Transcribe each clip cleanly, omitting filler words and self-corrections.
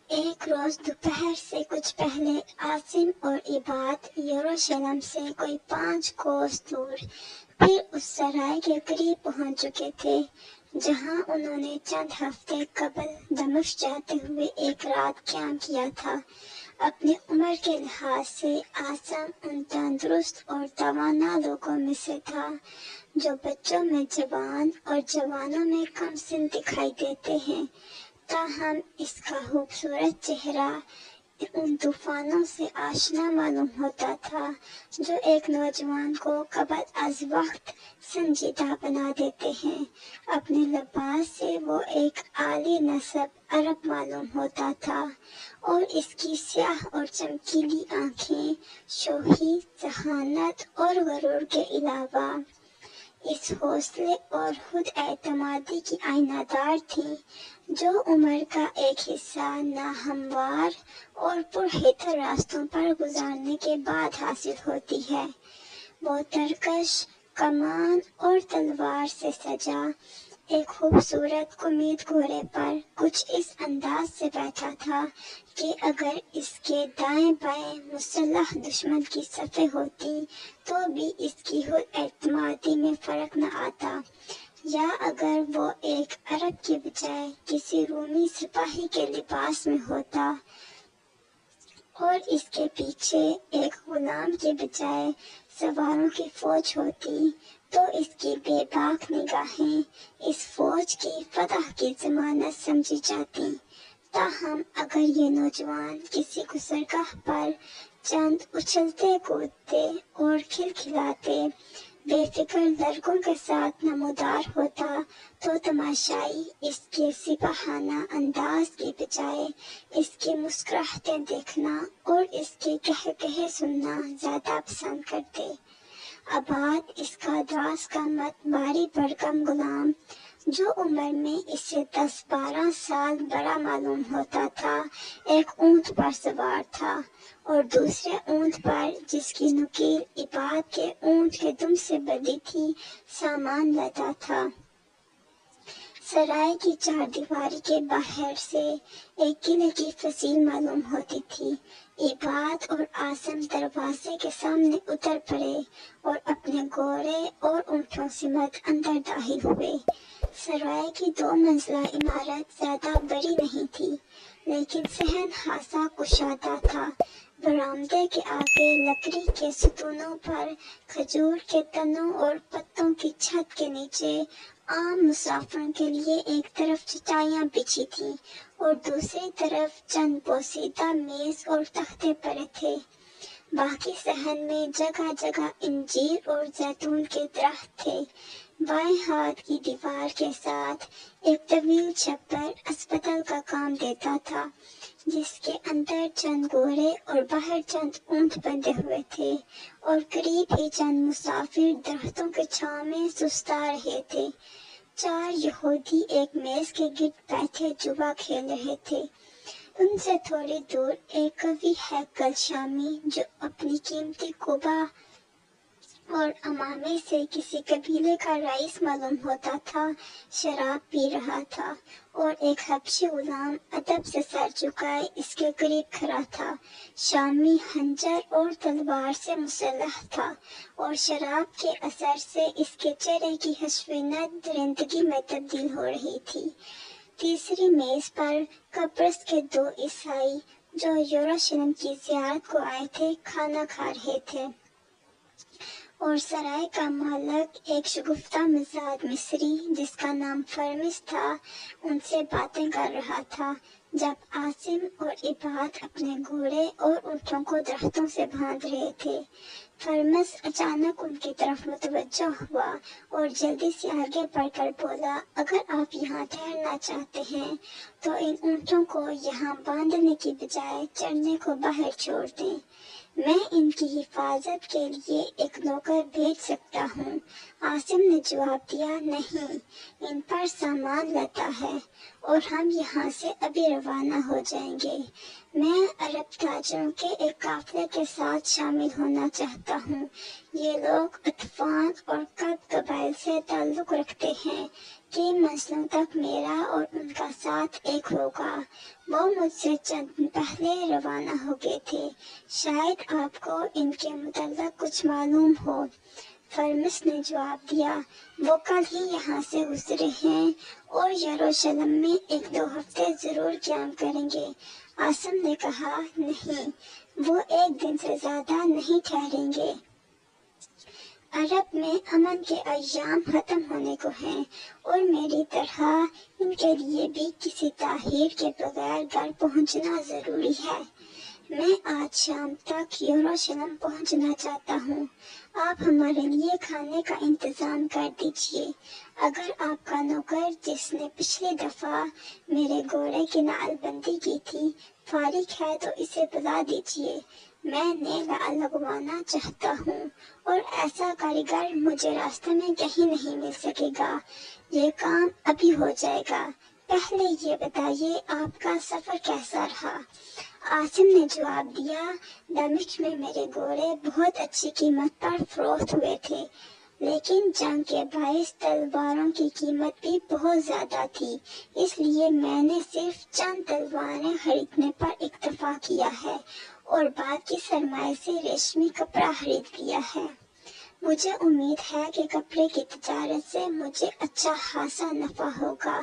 ایک روز دوپہر سے کچھ پہلے عاصم اور عباد یروشلم سے کوئی 5 کوس دور پھر اس سرائے کے قریب پہنچ چکے تھے جہاں انہوں نے چند ہفتے قبل دمشق جاتے ہوئے ایک رات قیام کیا تھا۔ اپنی عمر کے لحاظ سے عاصم ان تندرست اور توانا لوگوں میں سے تھا جو بچوں میں جوان اور جوانوں میں کم سن دکھائی دیتے ہیں، تاہم اس کا خوبصورت چہرہ ان طوفانوں سے آشنا معلوم ہوتا تھا جو ایک نوجوان کو قبل از وقت سنجیدہ بنا دیتے ہیں۔ اپنے لباس سے وہ ایک اعلی نسب عرب معلوم ہوتا تھا اور اس کی سیاہ اور چمکیلی آنکھیں شوخی، ذہانت اور غرور کے علاوہ اس حوصلے اور خود اعتمادی کی آئینہ دار تھیں جو عمر کا ایک حصہ ناہموار اور پرخطر راستوں پر گزارنے کے بعد حاصل ہوتی ہے۔ وہ ترکش کمان اور تلوار سے سجا ایک خوبصورت کمید گھوڑے پر کچھ اس انداز سے بیٹھا تھا کہ اگر اس کے دائیں بائیں مسلح دشمن کی صفیں ہوتی تو بھی اس کی خود اعتمادی میں فرق نہ آتا، یا اگر وہ ایک عرب کے بجائے کسی رومی سپاہی کے لباس میں ہوتا اور اس کے پیچھے ایک غلام کے بجائے سواروں کی فوج ہوتی تو اس کی بے باک نگاہیں اس فوج کی فتح کی ضمانت سمجھی جاتی۔ تاہم اگر یہ نوجوان کسی گزرگاہ پر چند اچھلتے کودتے اور کھلکھلاتے بے فکر لڑکوں کے ساتھ نمودار ہوتا تو تماشائی اس کے سپاہانہ انداز کی بجائے اس کی مسکراہٹیں دیکھنا اور اس کے قہقہے سننا زیادہ پسند کرتے۔ عباد اس کا دراز قامت بھاری بھرکم غلام جو عمر میں اس سے 10-12 سال بڑا معلوم ہوتا تھا ایک اونٹ پر سوار تھا اور دوسرے اونٹ پر جس کی نکیل عباد کے اونٹ کے دم سے بندھی تھی سامان لاتا تھا۔ سرائے کی چار دیواری کے باہر سے ایک قلعے کی فضیل معلوم ہوتی تھی۔ عباد اور عاصم دروازے کے سامنے اتر پڑے اور اپنے گھوڑے اور اونٹوں سمیت اندر داخل ہوئے۔ سرائے کی 2 منزلہ عمارت زیادہ بڑی نہیں تھی لیکن صحن خاصا کشادہ تھا۔ برآمدے کے آگے لکڑی کے ستونوں پر کھجور کے تنوں اور پتوں کی چھت کے نیچے عام مسافروں کے لیے ایک طرف چٹائیاں بچھی تھیں اور دوسری طرف چند پوشیدہ میز اور تختے پڑے تھے۔ باقی صحن میں جگہ جگہ انجیر اور زیتون کے درخت تھے۔ بائیں ہاتھ کی دیوار کے ساتھ ایک طویل چھپر اسپتال کا کام دیتا تھا جس کے اندر چند گھوڑے اور باہر چند اونٹ بندھے ہوئے تھے اور قریب ہی چند مسافر درختوں کے چھاؤں میں سستا رہے تھے۔ 4 یہودی ایک میز کے گرد بیٹھے جوا کھیل رہے تھے۔ ان سے تھوڑی دور ایک قوی ہیکل شامی جو اپنی قیمتی قبا اور عمامے سے کسی قبیلے کا رئیس معلوم ہوتا تھا شراب پی رہا تھا اور ایک حبشی غلام ادب سے سر جھکائے اس کے قریب کھڑا تھا۔ شامی خنجر اور تلوار سے مسلح تھا اور شراب کے اثر سے اس کے چہرے کی حشویت درندگی میں تبدیل ہو رہی تھی۔ تیسری میز پر قبرص کے 2 عیسائی جو یروشلم کی زیارت کو آئے تھے کھانا کھا رہے تھے اور سرائے کا مالک ایک شگفتہ مزاج مصری جس کا نام فرمس تھا ان سے باتیں کر رہا تھا جب عاصم اور عباد اپنے گھوڑے اور اونٹوں کو درختوں سے باندھ رہے تھے۔ فرمس اچانک ان کی طرف متوجہ ہوا اور جلدی سے آگے بڑھ کر بولا، اگر آپ یہاں ٹھہرنا چاہتے ہیں تو ان اونٹوں کو یہاں باندھنے کی بجائے چرنے کو باہر چھوڑ دیں، میں ان کی حفاظت کے لیے ایک نوکر بھیج سکتا ہوں۔ عاصم نے جواب دیا، نہیں، ان پر سامان لدا ہے اور ہم یہاں سے ابھی روانہ ہو جائیں گے۔ میں عرب تاجروں کے ایک قافلے کے ساتھ شامل ہونا چاہتا ہوں۔ یہ لوگ اطفان اور قد قبائل سے تعلق رکھتے ہیں۔ 3 منزلوں تک میرا اور ان کا ساتھ ایک ہوگا۔ وہ مجھ سے چند دن پہلے روانہ ہو گئے تھے۔ شاید آپ کو ان کے متعلق کچھ معلوم ہو۔ فرمس نے جواب دیا، وہ کل ہی یہاں سے گزرے ہیں اور یروشلم میں 1-2 ہفتے ضرور قیام کریں گے۔ عاصم نے کہا، نہیں، وہ 1 دن سے زیادہ نہیں ٹھہریں گے۔ عرب میں امن کے ایام ختم ہونے کو ہیں اور میری طرح ان کے لیے بھی کسی تاخیر کے بغیر گھر پہنچنا ضروری ہے۔ میں آج شام تک یروشلم پہنچنا چاہتا ہوں۔ آپ ہمارے لیے کھانے کا انتظام کر دیجیے۔ اگر آپ کا نوکر جس نے پچھلی دفعہ میرے گھوڑے کی نعل بندی کی تھی فارغ ہے تو اسے بلا دیجیے۔ میں نیلا لگوانا چاہتا ہوں اور ایسا کاریگر مجھے راستے میں کہیں نہیں مل سکے گا۔ یہ کام ابھی ہو جائے گا۔ پہلے یہ بتائیے آپ کا سفر کیسا رہا؟ عاصم نے جواب دیا، دمشق میں میرے گھوڑے بہت اچھی قیمت پر فروخت ہوئے تھے، لیکن جنگ کے باعث تلواروں کی قیمت بھی بہت زیادہ تھی، اس لیے میں نے صرف چند تلواریں خریدنے پر اکتفا کیا ہے اور باقی سرمایے سے ریشمی کپڑا خرید لیا ہے۔ مجھے امید ہے کہ کپڑے کی تجارت سے مجھے اچھا خاصا نفع ہوگا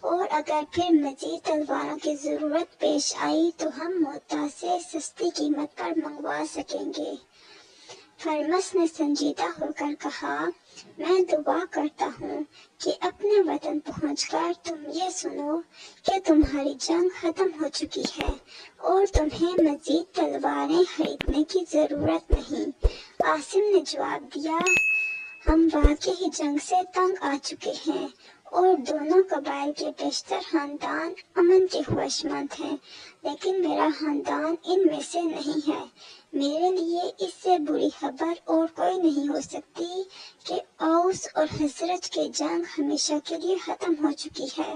اور اگر پھر مزید تلواروں کی ضرورت پیش آئی تو ہم محتاج سے سستی قیمت پر منگوا سکیں گے۔ فرمس نے سنجیدہ ہو کر کہا، میں دعا کرتا ہوں کہ اپنے وطن پہنچ کر تم یہ سنو کہ تمہاری جنگ ختم ہو چکی ہے اور تمہیں مزید تلواریں خریدنے کی ضرورت نہیں۔ عاصم نے جواب دیا، ہم واقعی جنگ سے تنگ آ چکے ہیں اور دونوں قبائل کے بیشتر خاندان امن کے خواہشمند ہیں، لیکن میرا خاندان ان میں سے نہیں ہے۔ میرے لیے اس سے بری خبر اور کوئی نہیں ہو سکتی کہ اوس اور خزرج کی جنگ ہمیشہ کے لیے ختم ہو چکی ہے۔